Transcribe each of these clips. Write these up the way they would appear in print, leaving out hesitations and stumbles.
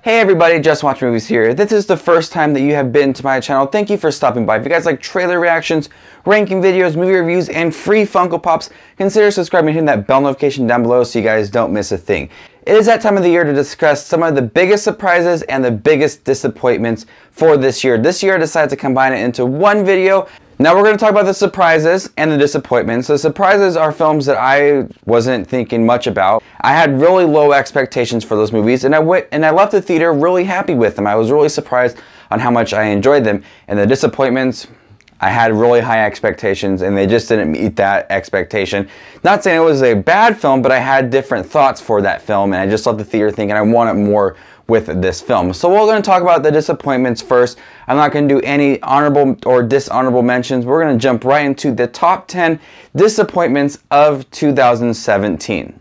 Hey everybody, Just Watch Movies here. If this is the first time that you have been to my channel, thank you for stopping by. If you guys like trailer reactions, ranking videos, movie reviews, and free Funko Pops, consider subscribing and hitting that bell notification down below so you guys don't miss a thing. It is that time of the year to discuss some of the biggest surprises and the biggest disappointments for this year. This year I decided to combine it into one video. Now we're going to talk about the surprises and the disappointments. The surprises are films that I wasn't thinking much about. I had really low expectations for those movies, and I left the theater really happy with them. I was really surprised on how much I enjoyed them. And the disappointments, I had really high expectations and they just didn't meet that expectation. Not saying it was a bad film, but I had different thoughts for that film and I just left the theater thinking I wanted more with this film. So we're going to talk about the disappointments first. I'm not going to do any honorable or dishonorable mentions. We're going to jump right into the top 10 disappointments of 2017.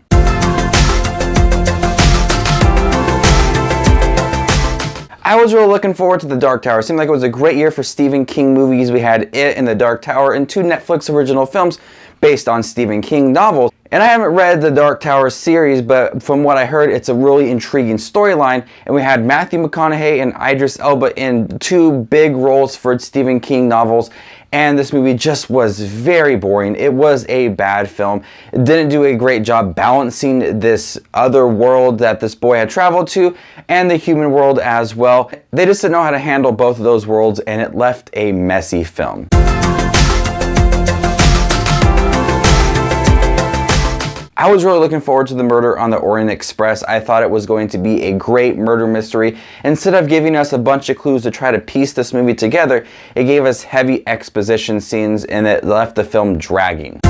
I was really looking forward to The Dark Tower. It seemed like it was a great year for Stephen King movies. We had It and The Dark Tower and two Netflix original films based on Stephen King novels. And I haven't read the Dark Tower series, but from what I heard, it's a really intriguing storyline. And we had Matthew McConaughey and Idris Elba in two big roles for Stephen King novels. And this movie just was very boring. It was a bad film. It didn't do a great job balancing this other world that this boy had traveled to and the human world as well. They just didn't know how to handle both of those worlds, and it left a messy film. I was really looking forward to The Murder on the Orient Express. I thought it was going to be a great murder mystery. Instead of giving us a bunch of clues to try to piece this movie together, it gave us heavy exposition scenes and it left the film dragging.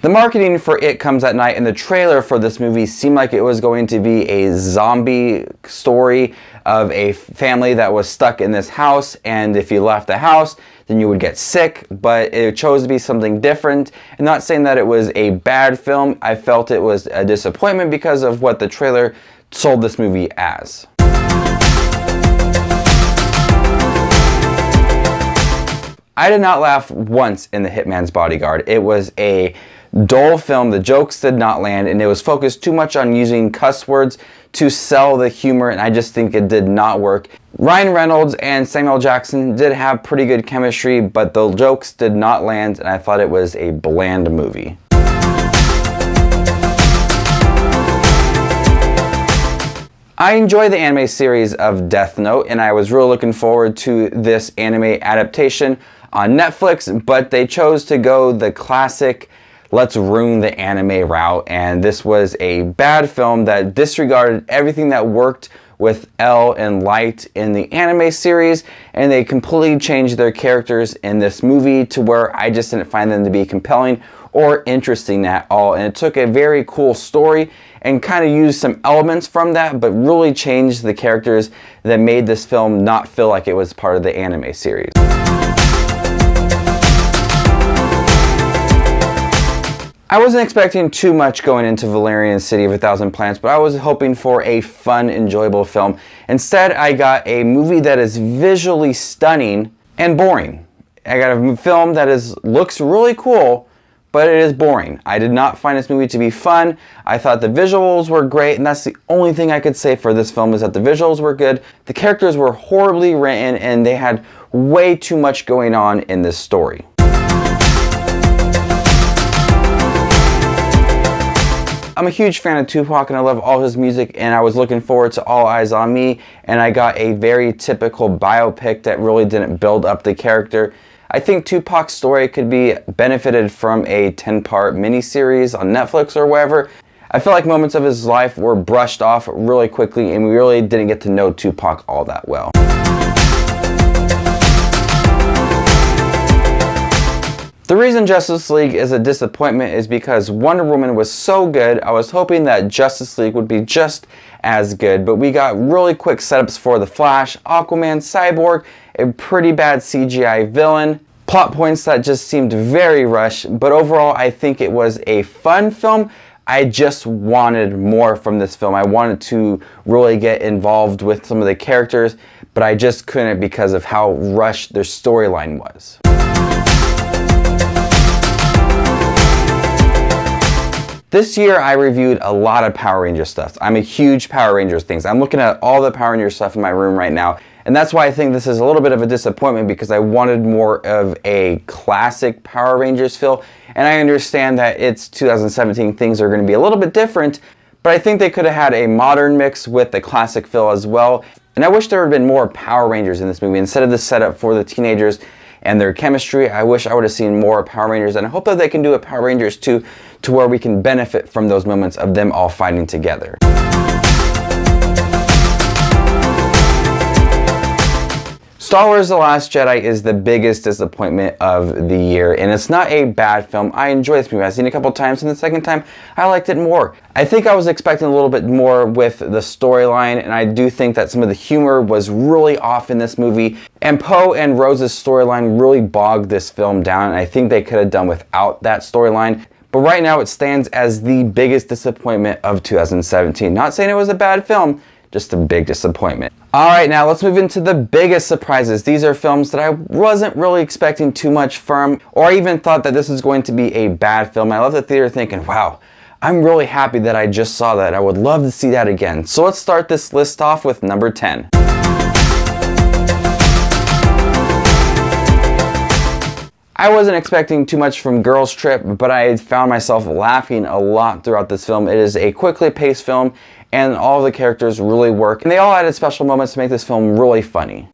The marketing for It Comes at Night and the trailer for this movie seemed like it was going to be a zombie story of a family that was stuck in this house, and if you left the house then you would get sick, but it chose to be something different. I'm not saying that it was a bad film. I felt it was a disappointment because of what the trailer sold this movie as. I did not laugh once in The Hitman's Bodyguard. It was a dull film. The jokes did not land and it was focused too much on using cuss words to sell the humor, and I just think it did not work. Ryan Reynolds and Samuel Jackson did have pretty good chemistry, but the jokes did not land and I thought it was a bland movie. I enjoy the anime series of Death Note and I was really looking forward to this anime adaptation on Netflix, but they chose to go the classic let's ruin the anime route, and this was a bad film that disregarded everything that worked with L and Light in the anime series, and they completely changed their characters in this movie to where I just didn't find them to be compelling or interesting at all. And it took a very cool story and kind of used some elements from that, but really changed the characters that made this film not feel like it was part of the anime series. I wasn't expecting too much going into Valerian City of a Thousand Planets, but I was hoping for a fun, enjoyable film. Instead, I got a movie that is visually stunning and boring. I got a film that looks really cool, but it is boring. I did not find this movie to be fun. I thought the visuals were great, and that's the only thing I could say for this film is that the visuals were good. The characters were horribly written, and they had way too much going on in this story. I'm a huge fan of Tupac and I love all his music, and I was looking forward to All Eyez on Me, and I got a very typical biopic that really didn't build up the character. I think Tupac's story could be benefited from a 10-part miniseries on Netflix or wherever. I feel like moments of his life were brushed off really quickly and we really didn't get to know Tupac all that well. The reason Justice League is a disappointment is because Wonder Woman was so good. I was hoping that Justice League would be just as good, but we got really quick setups for The Flash, Aquaman, Cyborg, a pretty bad CGI villain, plot points that just seemed very rushed, but overall I think it was a fun film. I just wanted more from this film. I wanted to really get involved with some of the characters, but I just couldn't because of how rushed their storyline was. This year I reviewed a lot of Power Rangers stuff. I'm a huge Power Rangers things. I'm looking at all the Power Rangers stuff in my room right now, and that's why I think this is a little bit of a disappointment, because I wanted more of a classic Power Rangers feel, and I understand that it's 2017, things are going to be a little bit different, but I think they could have had a modern mix with the classic feel as well. And I wish there had been more Power Rangers in this movie. Instead of the setup for the teenagers and their chemistry, I wish I would have seen more Power Rangers, and I hope that they can do a Power Rangers 2 to where we can benefit from those moments of them all fighting together. Star Wars: The Last Jedi is the biggest disappointment of the year, and it's not a bad film. I enjoy this movie. I've seen it a couple times, and the second time I liked it more. I think I was expecting a little bit more with the storyline, and I do think that some of the humor was really off in this movie, and Poe and Rose's storyline really bogged this film down, and I think they could have done without that storyline. But right now it stands as the biggest disappointment of 2017. Not saying it was a bad film, just a big disappointment. Alright, now let's move into the biggest surprises. These are films that I wasn't really expecting too much from, or I even thought that this was going to be a bad film. I left the theater thinking, wow, I'm really happy that I just saw that. I would love to see that again. So let's start this list off with number 10. I wasn't expecting too much from Girls Trip, but I found myself laughing a lot throughout this film. It is a quickly paced film, and all of the characters really work, and they all added special moments to make this film really funny.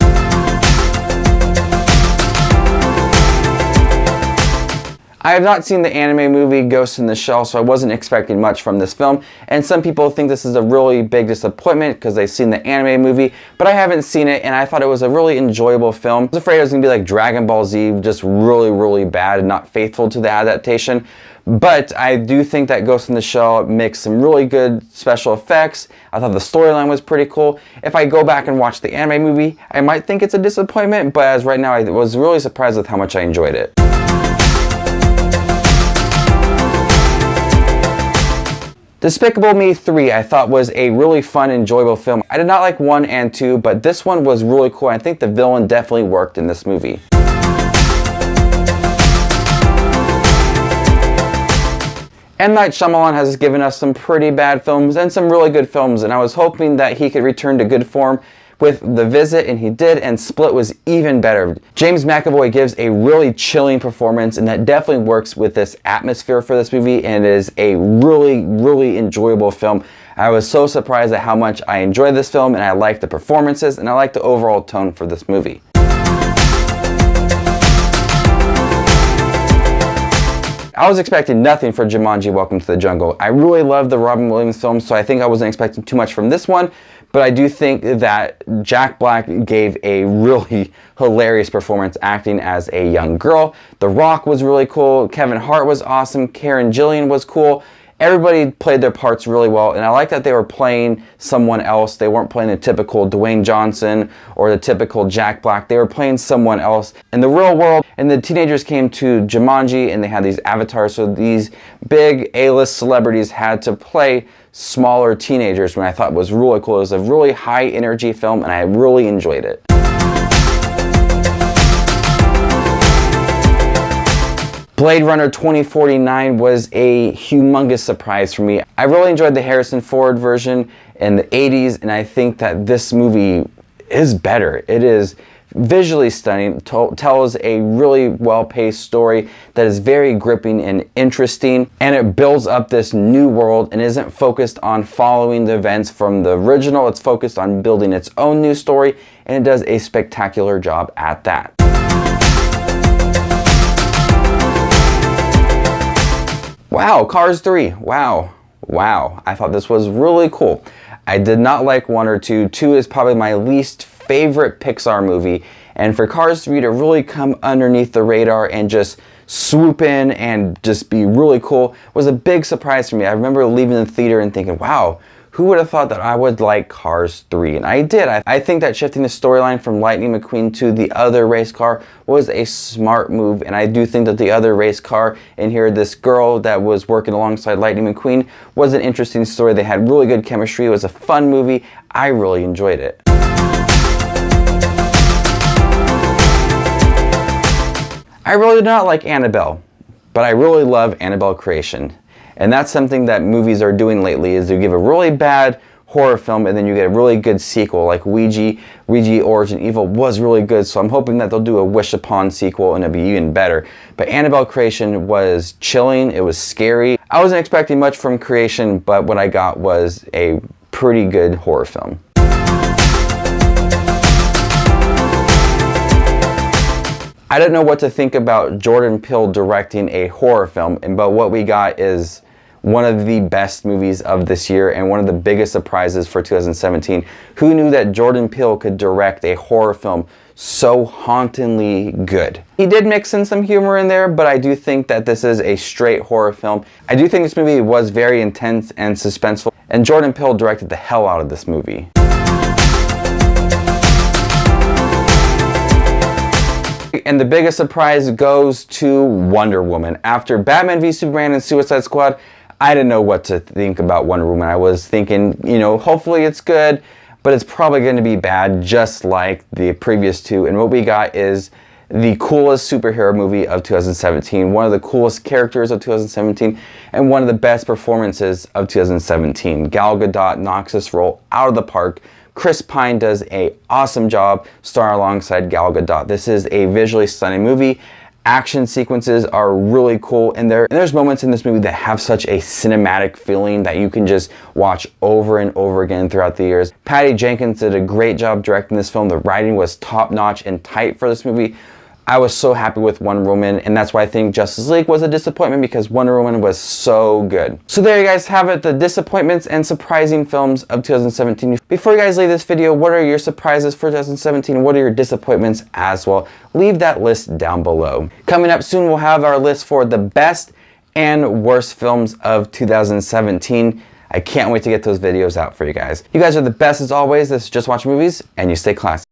I have not seen the anime movie Ghost in the Shell, so I wasn't expecting much from this film, and some people think this is a really big disappointment because they've seen the anime movie, but I haven't seen it, and I thought it was a really enjoyable film. I was afraid it was going to be like Dragon Ball Z, just really bad and not faithful to the adaptation, but I do think that Ghost in the Shell mixed some really good special effects. I thought the storyline was pretty cool. If I go back and watch the anime movie, I might think it's a disappointment, but as right now, I was really surprised with how much I enjoyed it. Despicable Me 3 I thought was a really fun, enjoyable film. I did not like 1 and 2, but this one was really cool. I think the villain definitely worked in this movie. M. Night Shyamalan has given us some pretty bad films and some really good films, and I was hoping that he could return to good form with The Visit, and he did, and Split was even better. James McAvoy gives a really chilling performance, and that definitely works with this atmosphere for this movie, and it is a really enjoyable film. I was so surprised at how much I enjoyed this film, and I liked the performances, and I liked the overall tone for this movie. I was expecting nothing for Jumanji: Welcome to the Jungle. I really loved the Robin Williams film, so I think I wasn't expecting too much from this one, but I do think that Jack Black gave a really hilarious performance acting as a young girl. The Rock was really cool, Kevin Hart was awesome, Karen Gillan was cool. Everybody played their parts really well, and I like that they were playing someone else. They weren't playing the typical Dwayne Johnson or the typical Jack Black. They were playing someone else in the real world, and the teenagers came to Jumanji, and they had these avatars, so these big A-list celebrities had to play smaller teenagers, which I thought was really cool. It was a really high-energy film, and I really enjoyed it. Blade Runner 2049 was a humongous surprise for me. I really enjoyed the Harrison Ford version in the 80s, and I think that this movie is better. It is visually stunning, tells a really well-paced story that is very gripping and interesting, and it builds up this new world and isn't focused on following the events from the original. It's focused on building its own new story, and it does a spectacular job at that. Wow, Cars 3, wow. I thought this was really cool. I did not like 1 or 2. 2 is probably my least favorite Pixar movie, and for Cars 3 to really come underneath the radar and just swoop in and just be really cool was a big surprise for me. I remember leaving the theater and thinking, wow, who would have thought that I would like Cars 3? And I did. I think that shifting the storyline from Lightning McQueen to the other race car was a smart move, and I do think that the other race car in here, this girl that was working alongside Lightning McQueen, was an interesting story. They had really good chemistry. It was a fun movie. I really enjoyed it. I really did not like Annabelle, but I really love Annabelle Creation. And that's something that movies are doing lately, is you give a really bad horror film and then you get a really good sequel. Like Ouija Origin Evil was really good, so I'm hoping that they'll do a Wish Upon sequel and it'll be even better. But Annabelle Creation was chilling, it was scary. I wasn't expecting much from Creation, but what I got was a pretty good horror film. I don't know what to think about Jordan Peele directing a horror film, but what we got is one of the best movies of this year and one of the biggest surprises for 2017. Who knew that Jordan Peele could direct a horror film so hauntingly good? He did mix in some humor in there, but I do think that this is a straight horror film. I do think this movie was very intense and suspenseful, and Jordan Peele directed the hell out of this movie. And the biggest surprise goes to Wonder Woman. After Batman v Superman and Suicide Squad, I didn't know what to think about Wonder Woman. I was thinking, you know, hopefully it's good, but it's probably going to be bad, just like the previous two. And what we got is the coolest superhero movie of 2017, one of the coolest characters of 2017, and one of the best performances of 2017. Gal Gadot knocks this role out of the park. Chris Pine does an awesome job starring alongside Gal Gadot. This is a visually stunning movie. Action sequences are really cool, and there's moments in this movie that have such a cinematic feeling that you can just watch over and over again throughout the years. Patty Jenkins did a great job directing this film. The writing was top-notch and tight for this movie. I was so happy with Wonder Woman, and that's why I think Justice League was a disappointment, because Wonder Woman was so good. So there you guys have it, the disappointments and surprising films of 2017. Before you guys leave this video, what are your surprises for 2017? What are your disappointments as well? Leave that list down below. Coming up soon, we'll have our list for the best and worst films of 2017. I can't wait to get those videos out for you guys. You guys are the best as always. This is Just Watch Movies, and you stay classy.